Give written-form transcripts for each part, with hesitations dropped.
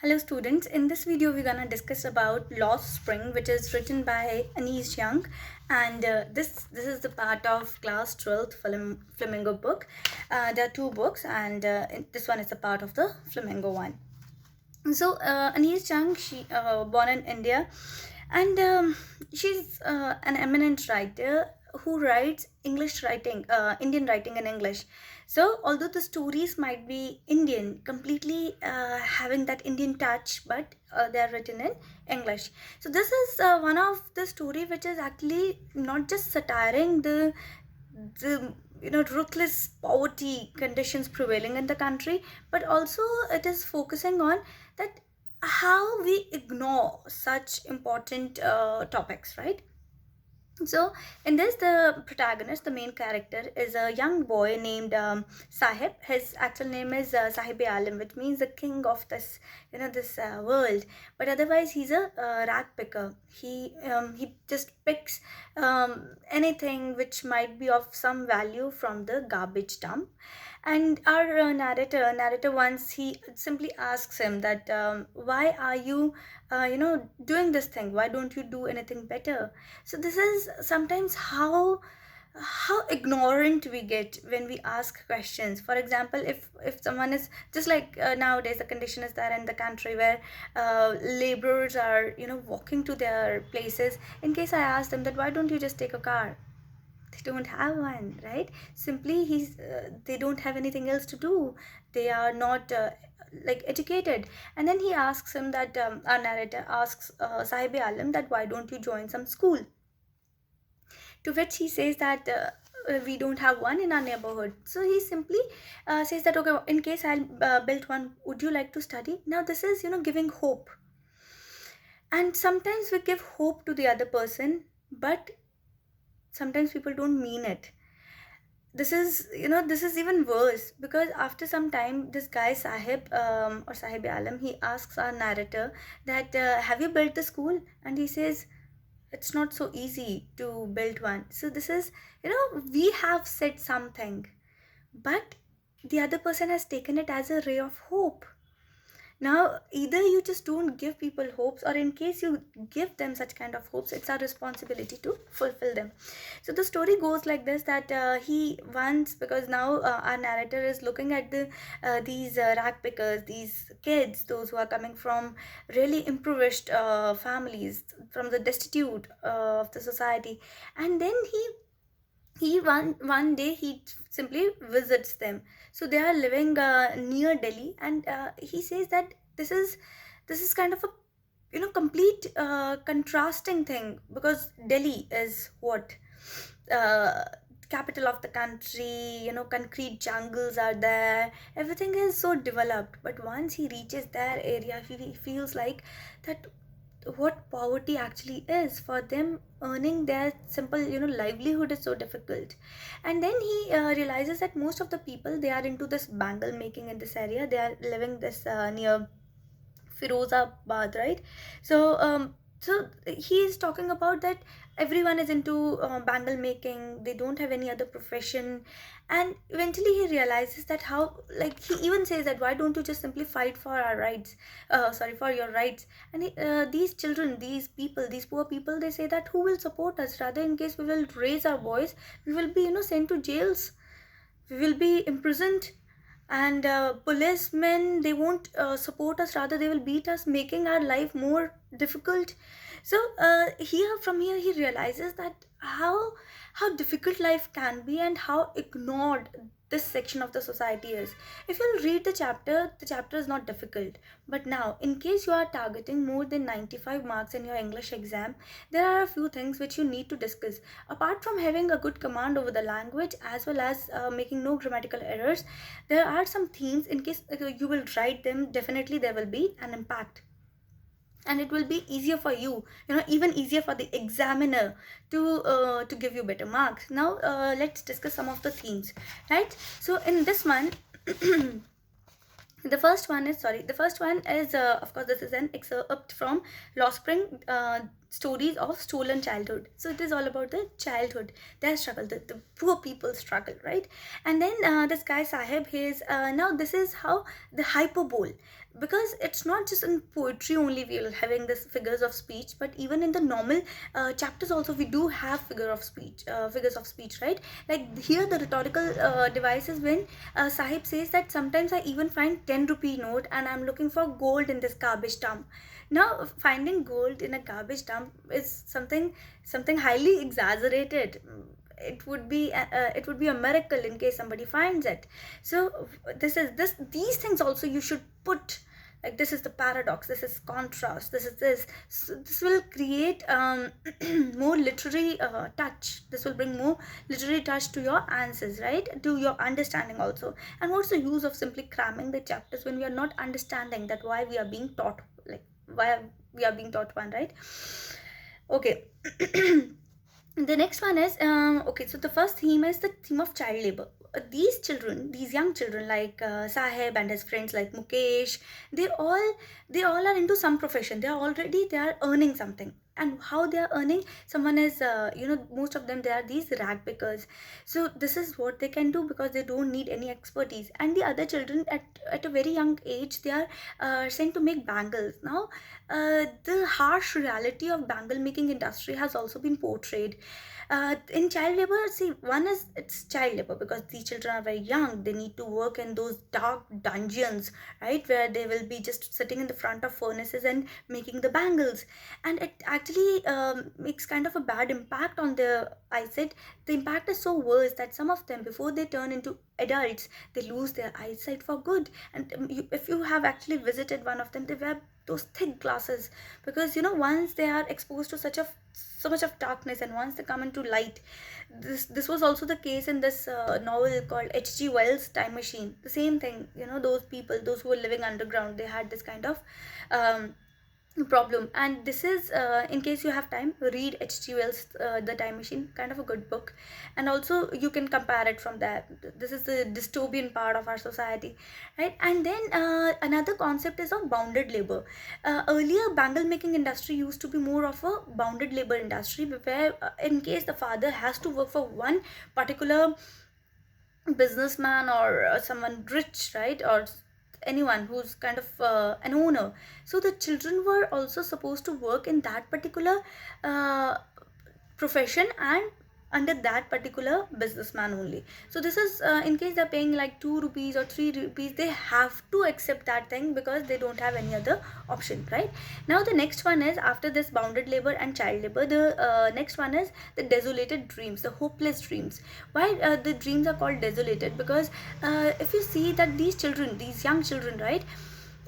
Hello students, in this video we're gonna discuss about Lost Spring, which is written by Jung, and this is the part of class 12th Flamingo book. There are two books, and this one is a part of the Flamingo one. So Jung, she born in India, and she's an eminent writer who writes Indian writing in English. So although the stories might be Indian, completely having that Indian touch, but they are written in English. So this is one of the story which is actually not just satiring the ruthless poverty conditions prevailing in the country, but also it is focusing on that how we ignore such important topics, right? So in this, the protagonist, the main character, is a young boy named Sahib. His actual name is Sahib Alim, which means the king of this world. But otherwise, he's a rag picker. He just picks anything which might be of some value from the garbage dump. And our narrator once, he simply asks him that why are you doing this thing? Why don't you do anything better? So this is sometimes how ignorant we get when we ask questions. For example, if someone is just like nowadays the condition is there in the country where laborers are walking to their places. In case I ask them that why don't you just take a car, they don't have one, right? Simply they don't have anything else to do. They are not like educated. And then he asks him that our narrator asks Sahib Alam that why don't you join some school, to which he says that we don't have one in our neighborhood. So he simply says that okay, in case I'll build one, would you like to study? Now this is giving hope. And sometimes we give hope to the other person, but sometimes people don't mean it. This is even worse, because after some time this guy Sahib or Sahib Alam, he asks our narrator that have you built the school? And he says it's not so easy to build one. So this is, we have said something, but the other person has taken it as a ray of hope. Now, either you just don't give people hopes, or in case you give them such kind of hopes, it's our responsibility to fulfill them. So the story goes like this, that he once, because now our narrator is looking at these rag pickers, these kids, those who are coming from really impoverished families, from the destitute of the society. And then one day he simply visits them. So they are living near Delhi, and he says that this is kind of a complete contrasting thing, because Delhi is what uh, capital of the country. Concrete jungles are there, everything is so developed. But once he reaches their area, he feels like that what poverty actually is. For them, earning their simple livelihood is so difficult. And then he realizes that most of the people, they are into this bangle making in this area. They are living this near Firozabad, right? So he is talking about that everyone is into bangle making. They don't have any other profession. And eventually he realizes that how, like, he even says that why don't you just simply fight for our rights, for your rights. And these children, these people, these poor people, they say that who will support us? Rather, in case we will raise our voice, we will be sent to jails, we will be imprisoned. And policemen, they won't support us, rather they will beat us, making our life more difficult. So from here he realizes that how difficult life can be, and how ignored this section of the society is. If you'll read the chapter is not difficult. But now, in case you are targeting more than 95 marks in your English exam, there are a few things which you need to discuss. Apart from having a good command over the language, as well as making no grammatical errors, there are some themes. In case you will write them, definitely there will be an impact, and it will be easier for you, even easier for the examiner to give you better marks. Now let's discuss some of the themes, right? So in this one, the first one is, of course, this is an excerpt from Lost Spring. stories of stolen childhood. So it is all about the childhood, their struggle, the poor people's struggle, right? And then this guy Sahib, his now this is how the hyperbole, because it's not just in poetry only we are having this figures of speech, but even in the normal chapters also we do have figures of speech, right? Like here the rhetorical device is when Sahib says that sometimes I even find 10 rupee note and I'm looking for gold in this garbage dump. Now finding gold in a garbage dump is something highly exaggerated. It would be a miracle in case somebody finds it. So these things also you should put, like this is the paradox, this is contrast, this is this. So this will create more literary touch. This will bring more literary touch to your answers, right, to your understanding also. And what's the use of simply cramming the chapters when we are not understanding that why we are being taught, like why we are being taught one, right? Okay. The next one is okay, so the first theme is the theme of child labor. These children, these young children like Sahib and his friends like Mukesh, they all are into some profession. They are earning something. And how they are earning, someone is most of them, they are these rag pickers. So this is what they can do because they don't need any expertise. And the other children at a very young age, they are sent to make bangles. Now the harsh reality of bangle making industry has also been portrayed in child labor. See, one is it's child labor because these children are very young, they need to work in those dark dungeons, right, where they will be just sitting in the front of furnaces and making the bangles. And it actually makes kind of a bad impact on their eyesight. The impact is so worse that some of them, before they turn into adults, they lose their eyesight for good. And if you have actually visited one of them, they wear those thick glasses because once they are exposed to so much of darkness, and once they come into light, this was also the case in this novel called H.G. Wells' Time Machine. The same thing, those people, those who were living underground, they had this kind of problem. And this is in case you have time, read H.G. Wells' The Time Machine, kind of a good book. And also you can compare it from there. This is the dystopian part of our society, right? And then another concept is of bounded labor. Earlier bangle making industry used to be more of a bounded labor industry, where in case the father has to work for one particular businessman or someone rich, right, or anyone who's kind of an owner. So the children were also supposed to work in that particular profession and under that particular businessman only. So this is in case they're paying like 2 rupees or 3 rupees, they have to accept that thing because they don't have any other option, right? Now the next one is, after this bounded labor and child labor, the next one is the desolated dreams, the hopeless dreams. Why the dreams are called desolated? Because if you see that these children, these young children, right,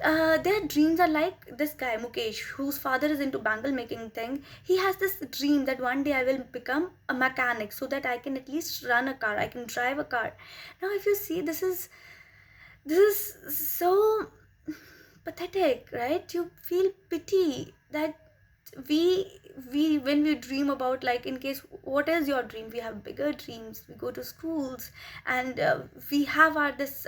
their dreams are like this guy Mukesh, whose father is into bangle making thing. He has this dream that one day I will become a mechanic so that I can at least run a car, I can drive a car. Now if you see, this is so pathetic, right? You feel pity that we when we dream about, like, in case, what is your dream? We have bigger dreams, we go to schools, and we have our this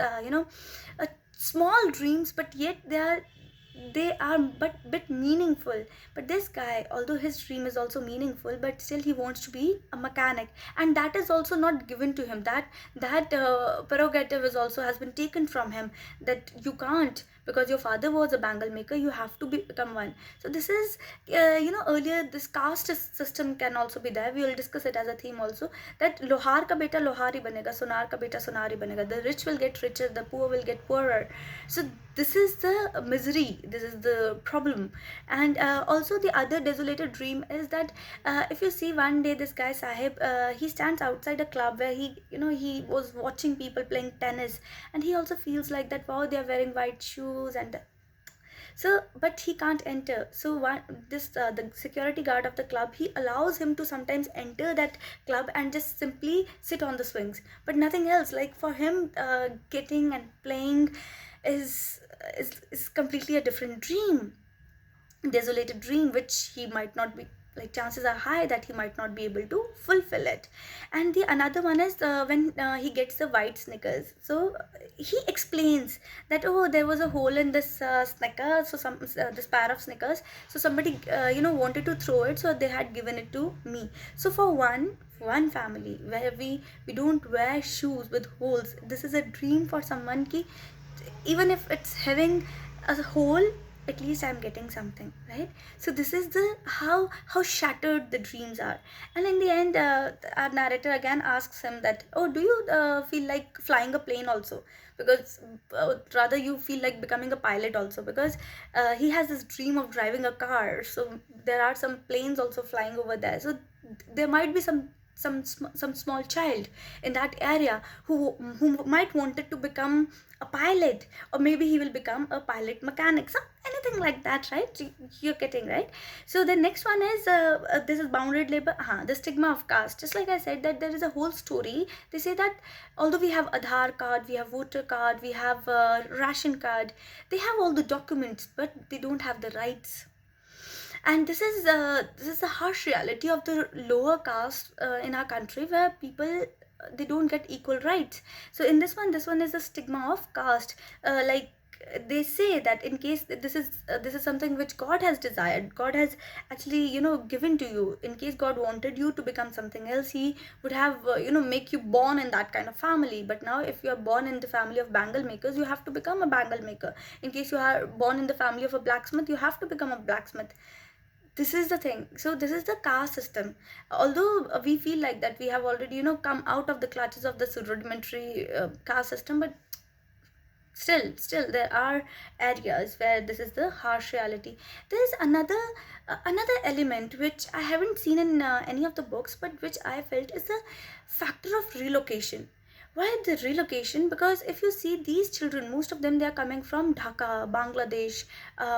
small dreams, but yet they are but bit meaningful. But this guy, although his dream is also meaningful, but still he wants to be a mechanic, and that is also not given to him. That prerogative is also has been taken from him, that you can't, because your father was a bangle maker, you have to become one. So this is earlier this caste system can also be there. We will discuss it as a theme also, that lohar ka beta lohar hi banega, sonar ka beta sonar hi banega. The rich will get richer, the poor will get poorer. So this is the misery, this is the problem. And also the other desolated dream is that if you see, one day this guy Sahib, he stands outside a club where he was watching people playing tennis, and he also feels like that, wow, they are wearing white shoes, and so, but he can't enter. So the security guard of the club, he allows him to sometimes enter that club and just simply sit on the swings, but nothing else. Like for him, getting and playing is completely a different dream, desolated dream, which he might not be like chances are high that he might not be able to fulfill it. And the another one is when he gets the white Snickers. So he explains that, oh, there was a hole in this Snickers, so some this pair of Snickers, so somebody wanted to throw it, so they had given it to me. So for one family where we don't wear shoes with holes, this is a dream for someone ki even if it's having a hole, at least I'm getting something, right? So this is the how shattered the dreams are. And in the end, our narrator again asks him that, oh, do you feel like flying a plane also? Because rather you feel like becoming a pilot also, because he has this dream of driving a car. So there are some planes also flying over there, so there might be some small child in that area who might wanted to become a pilot, or maybe he will become a pilot mechanic, some anything like that, right? You're getting, right? So the next one is this is bounded labor, the stigma of caste. Just like I said, that there is a whole story. They say that although we have Aadhaar card, we have voter card, we have ration card, they have all the documents, but they don't have the rights. And this is the harsh reality of the lower caste in our country, where people they don't get equal rights. So in this one is the stigma of caste. Like they say that in case this is something which God has desired, God has actually given to you. In case God wanted you to become something else, he would have make you born in that kind of family. But now if you are born in the family of bangle makers, you have to become a bangle maker. In case you are born in the family of a blacksmith, you have to become a blacksmith. This is the thing. So this is the caste system. Although we feel like that we have already come out of the clutches of this rudimentary caste system, but still there are areas where this is the harsh reality. There is another element which I haven't seen in any of the books, but which I felt is the factor of relocation. Why the relocation? Because if you see these children, most of them, they are coming from Dhaka, Bangladesh,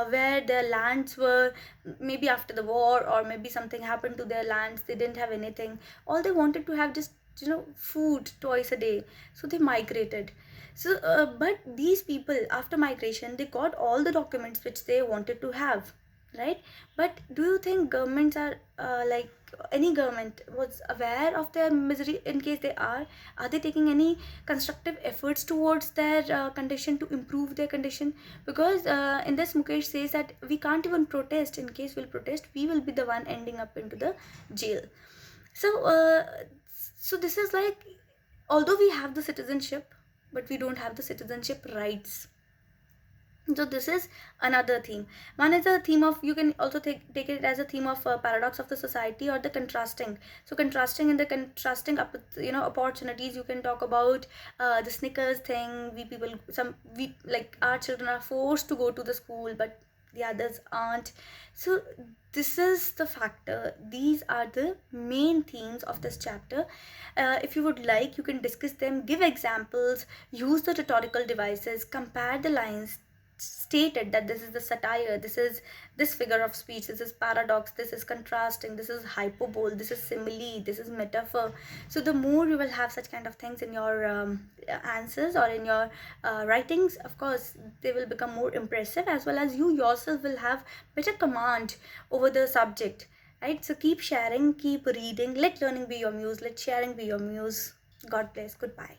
where their lands were maybe after the war, or maybe something happened to their lands, they didn't have anything. All they wanted to have just food twice a day, so they migrated. So but these people, after migration, they got all the documents which they wanted to have, right? But do you think governments are like any government was aware of their misery? In case they are they taking any constructive efforts towards their condition, to improve their condition? Because in this, Mukesh says that we can't even protest. In case we'll protest, we will be the one ending up into the jail. So so this is like, although we have the citizenship, but we don't have the citizenship rights. So this is another theme. One is a theme of, you can also take it as a theme of paradox of the society, or the contrasting. So contrasting, in the contrasting opportunities, you can talk about the Snickers thing. We like, our children are forced to go to the school, but the others aren't. So this is the factor. These are the main themes of this chapter. If you would like, you can discuss them, give examples, use the rhetorical devices, compare the lines, stated that this is the satire, this is this figure of speech, this is paradox, this is contrasting, this is hyperbole, this is simile, this is metaphor. So the more you will have such kind of things in your answers, or in your writings, of course they will become more impressive, as well as you yourself will have better command over the subject, right? So keep sharing, keep reading, let learning be your muse, let sharing be your muse. God bless. Goodbye.